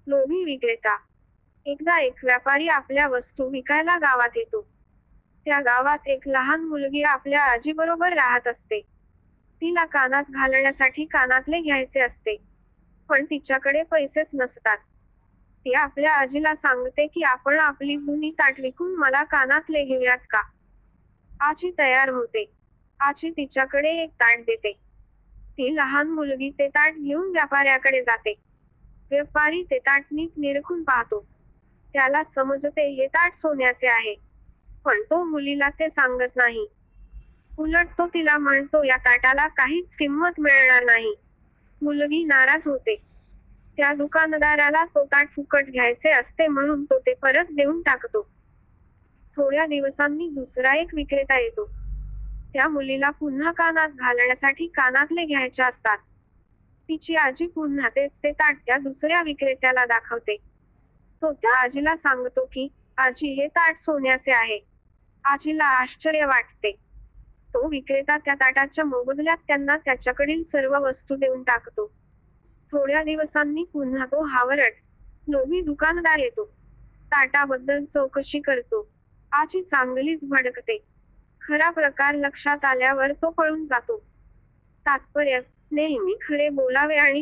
लोभी विक्रेता. एकदा एक व्यापारी आपल्या वस्तू विकायला गावात येतो. त्या गावात एक लहान मुलगी आपल्या आजीबरोबर राहत असते. तिला कानात घालण्यासाठी कानातले घ्यायचे असते, पण तिच्याकडे पैसेच नसतात. ती आपल्या आजीला सांगते की आपण आपली जुनी ताट विकून मला कानातले घेऊयात का? आजी तयार होते. आजी तिच्याकडे एक ताट देते. ती लहान मुलगी ते ताट घेऊन व्यापाऱ्याकडे जाते. व्यापारी ते ताट नीट निरखून पाहतो. त्याला समजते हे ताट सोन्याचे आहे, पण तो मुलीला ते सांगत नाही. उलट तो तिला म्हणतो या ताटाला काहीच किंमत मिळणार नाही. मुलगी नाराज होते. त्या दुकानदाराला तो ताट फुकट घ्यायचे असते म्हणून तो ते परत देऊन टाकतो. थोड्या दिवसांनी दुसरा एक विक्रेता येतो. त्या मुलीला पुन्हा कानात घालण्यासाठी कानातले घ्यायचे असतात. तिची आजी पुन्हा तेच ते ताट त्या दुसऱ्या विक्रेत्याला दाखवते. तो त्या आजीला सांगतो की आजी हे ताट सोन्याचे आहे. आजीला आश्चर्य वाटते. तो विक्रेता त्या ताटाच्या मोबदल्यात त्यांना त्याच्याकडील सर्व वस्तू देऊन टाकतो. थोड्या दिवसांनी पुन्हा तो हावरट, लोभी दुकानदार येतो. ताटाबद्दल चौकशी करतो. आजी चांगलीच भडकते. खरा प्रकार लक्षात आल्यावर तो पळून जातो. तात्पर्य: नेहमी खरे बोलावे आणि